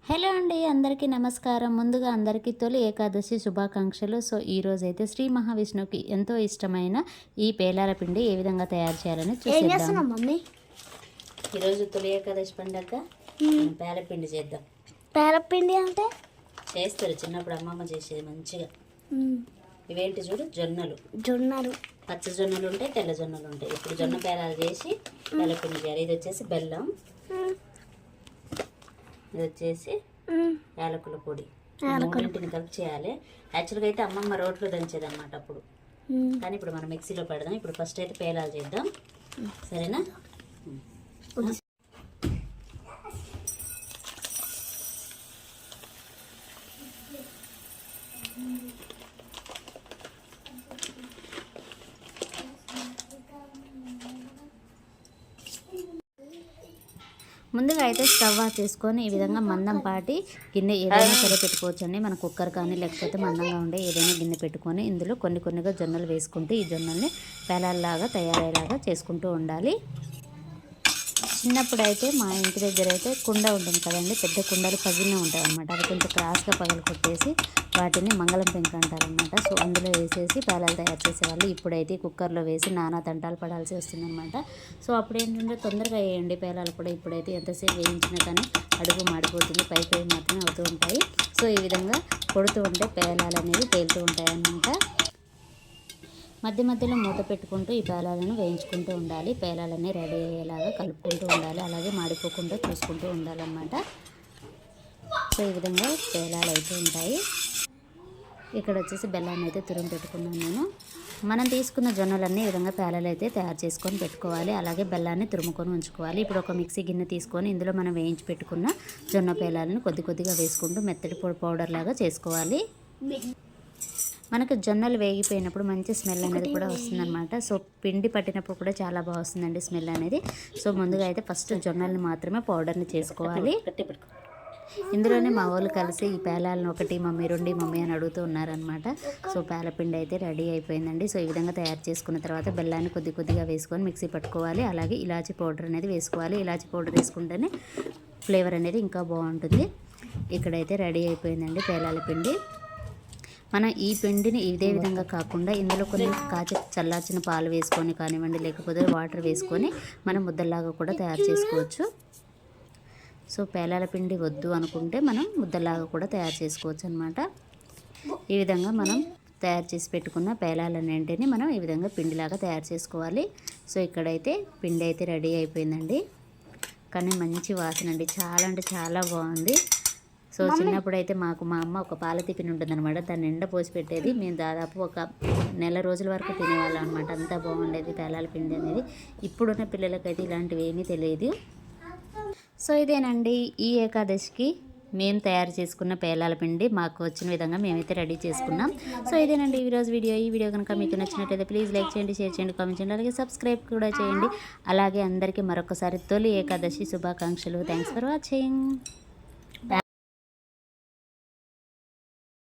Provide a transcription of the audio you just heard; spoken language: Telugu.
హలో అండి, అందరికీ నమస్కారం. ముందుగా అందరికీ తొలి ఏకాదశి శుభాకాంక్షలు. సో ఈరోజు అయితే శ్రీ మహావిష్ణువుకి ఎంతో ఇష్టమైన ఈ పేలాల పిండి ఏ విధంగా తయారు చేయాలని చూసేద్దాం. మమ్మీ ఈరోజు తొలి ఏకాదశి పండగ పేలపిండి చేద్దాం. పేలపిండి అంటే చేస్తారు, చిన్నప్పుడు అమ్మమ్మ చేసేది మంచిగా. ఇవేంటి చూడు, జొన్నలు. పచ్చ జొన్నలు ఉంటాయి, తెల్ల జొన్నలు ఉంటాయి. ఇప్పుడు జొన్న పేలాలు చేసి పేలపిండి చేయాలి. ఇది వచ్చేసి బెల్లం, ఇది వచ్చేసి యాలకుల పొడి. మూడింటిని కలిపి చేయాలి. యాక్చువల్గా అయితే అమ్మమ్మ రోట్లో దంచేది అనమాట అప్పుడు, కానీ ఇప్పుడు మనం మిక్సీలో పెడదాం. ఇప్పుడు ఫస్ట్ అయితే పేలాలు చేద్దాం, సరేనా? ముందుగా అయితే స్టవ్ ఆఫ్ చేసుకొని ఈ విధంగా మందం పాటి గిన్నె ఏదైనా సరే పెట్టుకోవచ్చండి. మన కుక్కర్ కానీ లేకపోతే మందంగా ఉండే ఏదైనా గిన్నె పెట్టుకొని ఇందులో కొన్నిగా జొన్నలు వేసుకుంటూ ఈ జొన్నల్ని పేలాల్లాగా తయారయ్యేలాగా చేసుకుంటూ ఉండాలి. చిన్నప్పుడు అయితే మా ఇంటి దగ్గర అయితే కుండ ఉంటుంది కదండి, పెద్ద కుండలు పగిలిన ఉంటాయి అన్నమాట. అవి కొంచెం క్రాస్గా పగలు కొట్టేసి వాటిని మంగళం పెంక అంటారనమాట. సో అందులో వేసేసి పేలాలు తయారు చేసేవాళ్ళు. ఇప్పుడైతే కుక్కర్లో వేసి నానా తంటాలు పడాల్సి వస్తుందన్నమాట. సో అప్పుడు ఏంటంటే తొందరగా వేయండి పేలాలు కూడా. ఇప్పుడైతే ఎంతసేపు వేయించినా కానీ అడుగు మాడిపోతుంది, పై మాత్రమే అవుతూ ఉంటాయి. సో ఈ విధంగా కొడుతూ ఉంటే పేలాలు అనేవి తేలుతూ ఉంటాయి అన్నమాట. మధ్య మధ్యలో మూత పెట్టుకుంటూ ఈ పేలాలను వేయించుకుంటూ ఉండాలి. పేలాలన్నీ రెడీ అయ్యేలాగా కలుపుకుంటూ ఉండాలి, అలాగే మాడిపోకుండా చూసుకుంటూ ఉండాలన్నమాట. సో ఈ విధంగా పేలాలు అయితే ఉంటాయి. ఇక్కడ వచ్చేసి బెల్లాన్ని అయితే తురుము పెట్టుకున్నాను నేను. మనం తీసుకున్న జొన్నలన్నీ ఈ విధంగా పేలాలు అయితే తయారు చేసుకొని పెట్టుకోవాలి, అలాగే బెల్లాన్ని తురుముకొని ఉంచుకోవాలి. ఇప్పుడు ఒక మిక్సీ గిన్నె తీసుకొని ఇందులో మనం వేయించి పెట్టుకున్న జొన్న పేలాలను కొద్దిగా వేసుకుంటూ మెత్తటి పౌడర్ లాగా చేసుకోవాలి. మనకు జొన్నలు వేగిపోయినప్పుడు మంచి స్మెల్ అనేది కూడా వస్తుందన్నమాట. సో పిండి పట్టినప్పుడు కూడా చాలా బాగా వస్తుందండి స్మెల్ అనేది. సో ముందుగా అయితే ఫస్ట్ జొన్నల్ని మాత్రమే పౌడర్ని చేసుకోవాలి. ఇందులోనే మా వాళ్ళు కలిసి ఈ పేలాలను ఒకటి మమ్మీ, రెండు మమ్మీ అని అడుగుతూ ఉన్నారనమాట. సో పేలపిండి అయితే రెడీ అయిపోయిందండి. సో ఈ విధంగా తయారు చేసుకున్న తర్వాత బెల్లాన్ని కొద్దిగా వేసుకొని మిక్సీ పట్టుకోవాలి. అలాగే ఇలాచీ పౌడర్ అనేది వేసుకోవాలి. ఇలాచీ పౌడర్ వేసుకుంటేనే ఫ్లేవర్ అనేది ఇంకా బాగుంటుంది. ఇక్కడైతే రెడీ అయిపోయిందండి పేలాల పిండి. మనం ఈ పిండిని ఇదే విధంగా కాకుండా ఇందులో కొన్ని చల్లార్చిన పాలు వేసుకొని కానివ్వండి, లేకపోతే వాటర్ వేసుకొని మనం ముద్దలాగా కూడా తయారు చేసుకోవచ్చు. సో పేలాల పిండి వద్దు అనుకుంటే మనం ముద్దలాగా కూడా తయారు చేసుకోవచ్చు అనమాట. ఈ విధంగా మనం తయారు చేసి పెట్టుకున్న పేలాలన్నింటినీ మనం ఈ విధంగా పిండిలాగా తయారు చేసుకోవాలి. సో ఇక్కడైతే పిండి అయితే రెడీ అయిపోయిందండి. కానీ మంచి వాసన అండి, చాలా అంటే చాలా బాగుంది. సో చిన్నప్పుడు అయితే మా అమ్మ ఒక పాల టిఫిన్ ఉంటుందన్నమాట, దాన్ని నిండా పోసి పెట్టేది. మేము దాదాపు ఒక నెల రోజుల వరకు తినేవాళ్ళం అనమాట. అంతా బాగుండేది పేలాల పిండి అనేది. ఇప్పుడున్న పిల్లలకైతే ఇలాంటివి ఏమీ తెలియదు. సో ఇదేనండి ఈ ఏకాదశికి మేము తయారు చేసుకున్న పేలాల పిండి. మాకు వచ్చిన విధంగా మేమైతే రెడీ చేసుకున్నాం. సో ఇదేనండి ఈరోజు వీడియో. ఈ వీడియో కనుక మీకు నచ్చినట్లయితే ప్లీజ్ లైక్ చేయండి, షేర్ చేయండి, కామెంట్ చేయండి, అలాగే సబ్స్క్రైబ్ కూడా చేయండి. అలాగే అందరికీ మరొకసారి తొలి ఏకాదశి శుభాకాంక్షలు. Thanks for watching.